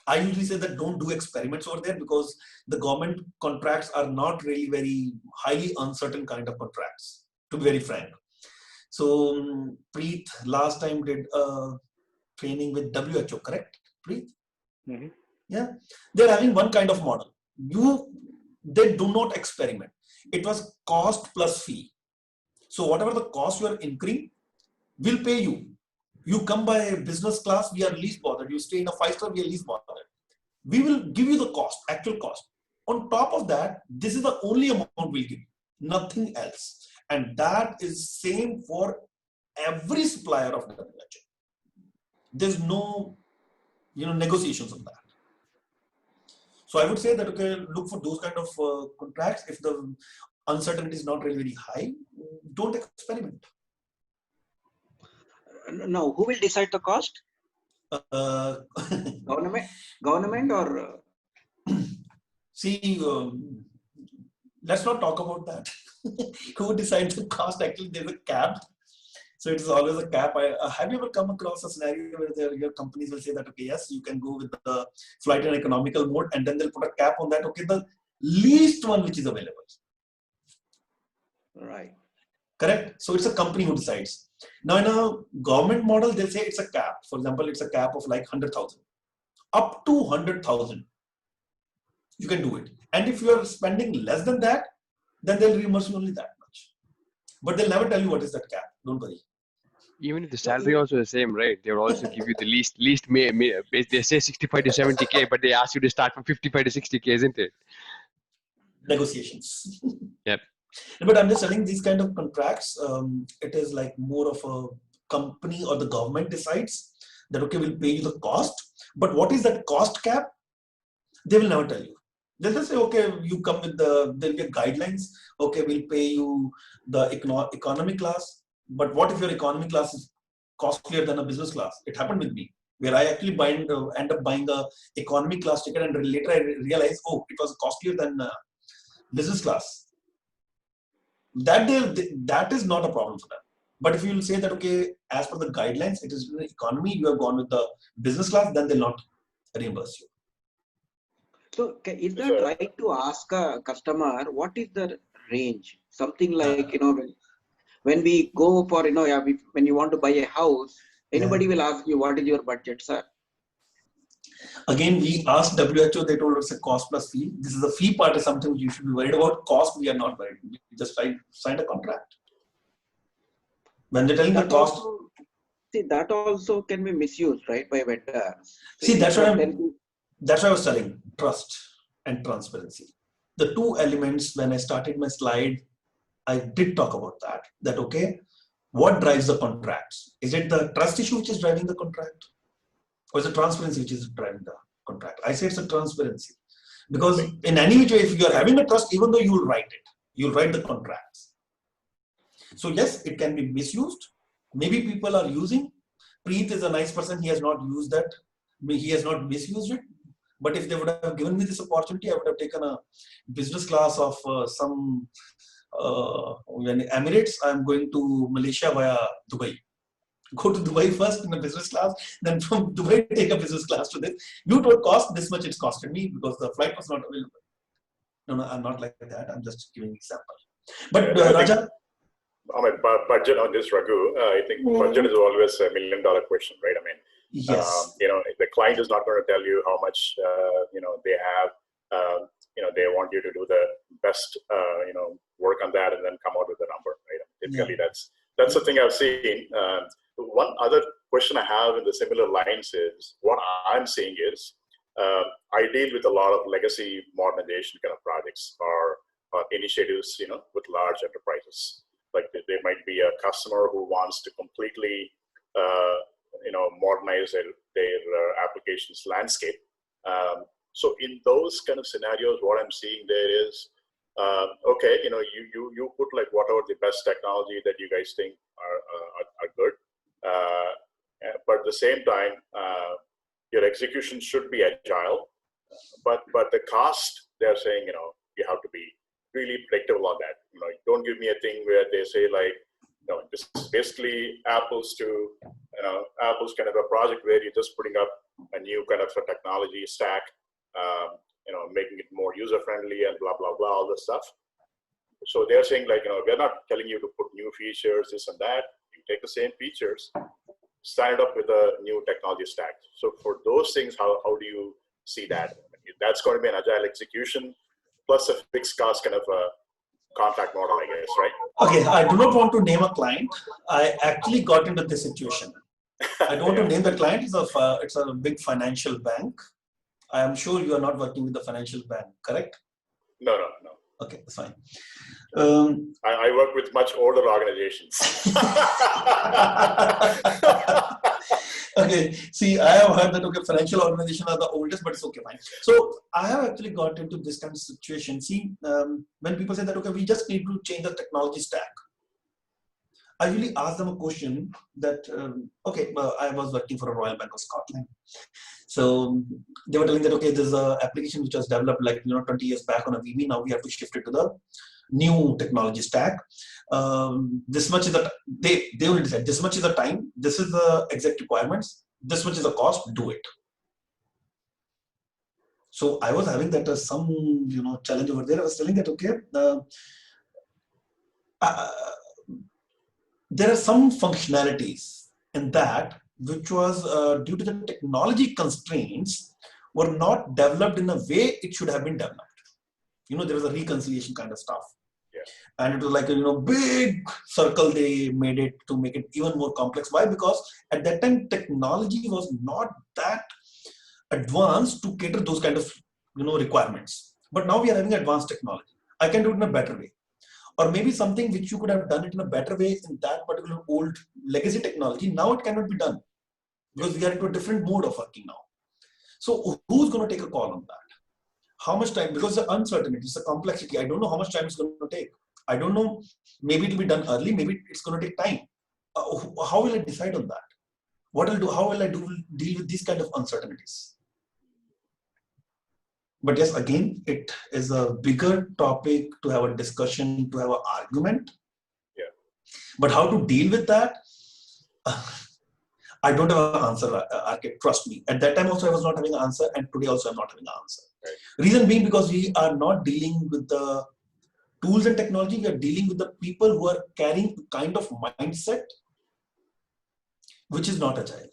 I usually say that don't do experiments over there because the government contracts are not really very highly uncertain kind of contracts, to be very frank. So Preet last time did a training with WHO, correct, Preet? Mm-hmm. Yeah, they're having one kind of model. They do not experiment. It was cost plus fee. So whatever the cost you are incurring, we'll pay you. You come by business class, we are least bothered. You stay in a 5-star, we are least bothered. We will give you the cost, actual cost. On top of that, this is the only amount we'll give you, nothing else. And that is same for every supplier of WHO. There's no negotiations on that. So I would say that, okay, look for those kind of contracts. If the uncertainty is not really very high, don't experiment. No, who will decide the cost? Government or? See, let's not talk about that. Who decides the cost? Actually, there's a cap. So it is always a cap. Have you ever come across a scenario where your companies will say that, okay, yes, you can go with the flight and economical mode, and then they'll put a cap on that, okay, the least one which is available. Right. Correct? So it's a company who decides. Now in a government model, they'll say it's a cap. For example, it's a cap of like 100,000. Up to 100,000, you can do it. And if you are spending less than that, then they'll reimburse you only that much. But they'll never tell you what is that cap. Don't worry. Even if the salary also the same, right? They will also give you the least they say 65 to 70K, but they ask you to start from 55 to 60K, isn't it? Negotiations. Yep. But I'm just telling these kind of contracts, it is like more of a company or the government decides that, okay, we'll pay you the cost. But what is that cost cap? They will never tell you. They'll just say, okay, you come with there'll be guidelines. Okay, we'll pay you the economy class. But what if your economy class is costlier than a business class? It happened with me, where I actually end up buying a economy class ticket, and later I realized, oh, it was costlier than business class. That is not a problem for them. But if you will say that, okay, as per the guidelines, it is in the economy, you have gone with the business class, then they'll not reimburse you. So is that right to ask a customer what is the range? Something like, when we go for, when you want to buy a house, anybody will ask you, what is your budget, sir? Again, we asked WHO, they told us a cost plus fee. This is the fee part is something you should be worried about. Cost, we are not worried. We just signed a contract. When they're telling the cost. That also can be misused, right, by vendors. See, that's why I was telling, trust and transparency. The two elements, when I started my slide, I did talk about that. That, okay, what drives the contracts? Is it the trust issue which is driving the contract? Or is it transparency which is driving the contract? I say it's a transparency. Because in any which way, if you are having a trust, even though you will write it, you'll write the contracts. So yes, it can be misused. Maybe people are using. Preet is a nice person. He has not used that. He has not misused it. But if they would have given me this opportunity, I would have taken a business class of when Emirates. I'm going to Malaysia via Dubai. Go to Dubai first in a business class, then from Dubai take a business class to this. You told cost this much it's costed me because the flight was not available. No, I'm not like that. I'm just giving example. But Raja, budget on this, Raghu. I think budget is always $1 million question, right? I mean, yes. The client is not going to tell you how much they have. They want you to do the best work on that and then come out with a number, right? Typically, that's the thing I've seen. One other question I have in the similar lines is what I'm seeing is I deal with a lot of legacy modernization kind of projects or initiatives, with large enterprises. Like there might be a customer who wants to completely, modernize their applications landscape. So in those kind of scenarios, what I'm seeing there is, okay, you put like whatever the best technology that you guys think are good, but at the same time, your execution should be agile, but the cost, they're saying, you have to be really predictable on that. Don't give me a thing where they say like, this is basically Apple's kind of a project where you're just putting up a new kind of a technology stack, making it more user friendly and blah, blah, blah, all this stuff. So they're saying like, we're not telling you to put new features, this and that. You take the same features, stand it up with a new technology stack. So for those things, how do you see that? That's going to be an agile execution plus a fixed cost kind of a contract model, I guess, right? Okay, I do not want to name a client. I actually got into this situation. I don't want to name the client. It's a big financial bank. I am sure you are not working with the financial bank, correct? No. Okay, that's fine. I work with much older organizations. Okay, see, I have heard that, okay, financial organizations are the oldest, but it's okay, fine. So I have actually got into this kind of situation. See, when people say that, okay, we just need to change the technology stack. I usually ask them a question that, I was working for a Royal Bank of Scotland. So they were telling that, okay, there's an application which was developed like, 20 years back on a VB. Now we have to shift it to the new technology stack. This much is the, they only decide, this much is the time, this is the exact requirements, this much is the cost, do it. So I was having that some, challenge over there. I was telling that, okay, there are some functionalities in that which was due to the technology constraints were not developed in a way it should have been developed. There was a reconciliation kind of stuff. Yeah. And it was like a big circle they made it to make it even more complex. Why? Because at that time technology was not that advanced to cater those kind of requirements. But now we are having advanced technology. I can do it in a better way. Or maybe something which you could have done it in a better way in that particular old legacy technology, now it cannot be done because we are into a different mode of working now. So who's going to take a call on that? How much time? Because the uncertainty, it's the complexity. I don't know how much time it's going to take. I don't know. Maybe it will be done early. Maybe it's going to take time. How will I decide on that? What I'll do? How will I deal with these kind of uncertainties? But yes, again, it is a bigger topic to have a discussion, to have an argument. Yeah. But how to deal with that? I don't have an answer, Arket, trust me. At that time also, I was not having an answer, and today also I'm not having an answer. Right. Reason being because we are not dealing with the tools and technology, we are dealing with the people who are carrying a kind of mindset which is not agile.